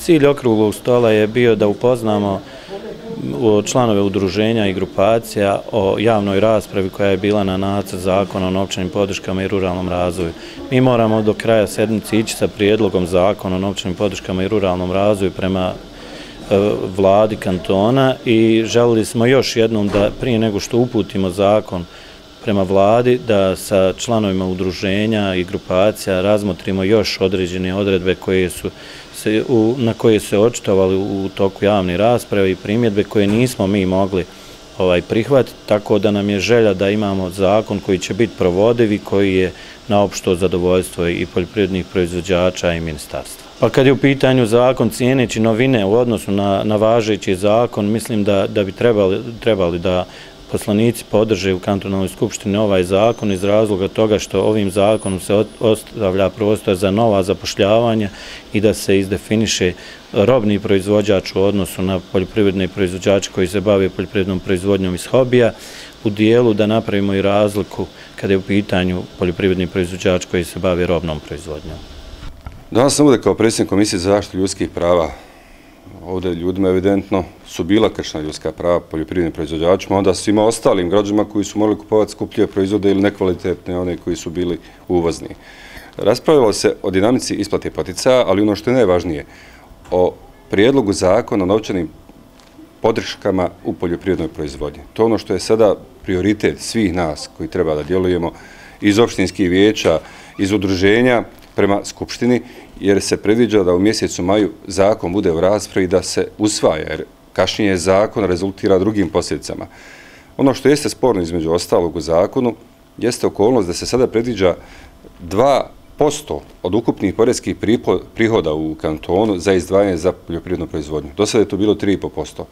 Cilj okruglog stola je bio da upoznamo članove udruženja i grupacija o javnoj raspravi koja je bila na nacrt zakona o novčanim podrškama i ruralnom razvoju. Mi moramo do kraja sedmice ići sa prijedlogom zakona o novčanim podrškama i ruralnom razvoju prema vladi kantona i želili smo još jednom da prije nego što uputimo zakon prema vladi, da sa članovima udruženja i grupacija razmotrimo još određene odredbe na koje se očitovali u toku javne rasprave i primjedbe koje nismo mi mogli prihvatiti, tako da nam je želja da imamo zakon koji će biti provodiv i koji je na opšto zadovoljstvo i poljoprivrednih proizvođača i ministarstva. Pa kad je u pitanju zakon, cijeneći novine u odnosu na važeći zakon, mislim da bi trebali da poslanici podrže u kantonalnoj skupštini ovaj zakon iz razloga toga što ovim zakonom se ostavlja prostor za nova zapošljavanja i da se izdefiniše robni proizvođač u odnosu na poljoprivredne proizvođače koji se bave poljoprivrednom proizvodnjom iz hobija, u dijelu da napravimo i razliku kada je u pitanju poljoprivredni proizvođač koji se bave robnom proizvodnjom. Danas sam ovdje kao predsjednik Komisije za zaštitu ljudskih prava. Ovdje ljudima evidentno su bila kršena ljudska prava poljoprivrednim proizvođačima, onda svima ostalim građanima koji su morali kupovati skuplje proizvode ili nekvalitetne, one koji su bili uvozni. Raspravljalo se o dinamici isplate poticaja, ali ono što je najvažnije, o prijedlogu zakona o novčanim podrškama u poljoprivrednoj proizvodnji. To je ono što je sada prioritet svih nas koji treba da djelujemo iz opštinskih vijeća, iz udruženja prema Skupštini, jer se predviđa da u mjesecu maju zakon bude u raspravi da se usvaja, jer kašnjenje zakona rezultira drugim posljedicama. Ono što jeste sporno između ostalog u zakonu jeste okolnost da se sada predviđa 2% od ukupnih poreskih prihoda u kantonu za izdvajanje za poljoprivrednu proizvodnju. Do sada je to bilo 3,5%.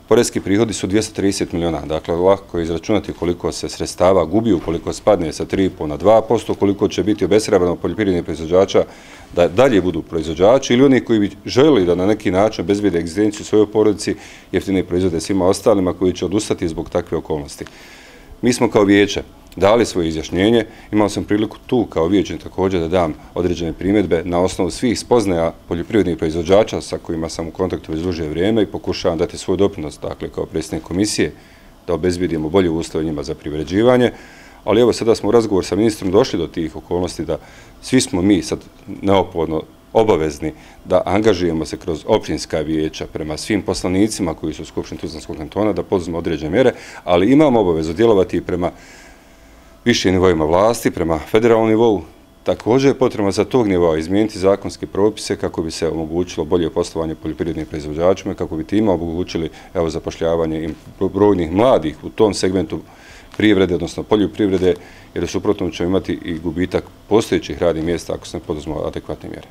Poreski prihodi su 230 miliona, dakle lako je izračunati koliko se sredstava gubi ukoliko spadne sa 3,5 na 2%, koliko će biti obeshrabreno poljoprivrednih proizvođača da dalje budu proizvođači ili oni koji bi željeli da na neki način obezbijede egzistenciju svojoj porodici jeftine proizvode svima ostalima koji će odustati zbog takve okolnosti. Mi smo kao vijeće dali svoje izjašnjenje, imao sam priliku tu kao vijećnik također da dam određene primjedbe na osnovu svih spoznaja poljoprivrednih proizvođača sa kojima sam u kontaktu već duže vrijeme i pokušavam dati svoj doprinos, dakle kao predsjednik komisije, da obezbedimo bolje uslove njima za privređivanje, ali evo sada smo u razgovor sa ministrom došli do tih okolnosti da svi smo mi sad neophodno obavezni da angažujemo se kroz općinska vijeća prema svim poslanicima koji su u Skupštini Tuzlanskog kantona da poduzmemo određene mjere, ali imamo obavezu djelovati i prema višim nivoima vlasti, prema federalnom nivou. Također je potrebno za tog nivoa izmijeniti zakonske propise kako bi se omogućilo bolje poslovanje poljoprivrednim proizvođačima, kako bi time omogućili zapošljavanje brojnih mladih u tom segmentu privrede, odnosno poljoprivrede, jer suprotno ćemo imati i gubitak postojećih radnih mjesta ako se ne poduzmu adekvatne mjere.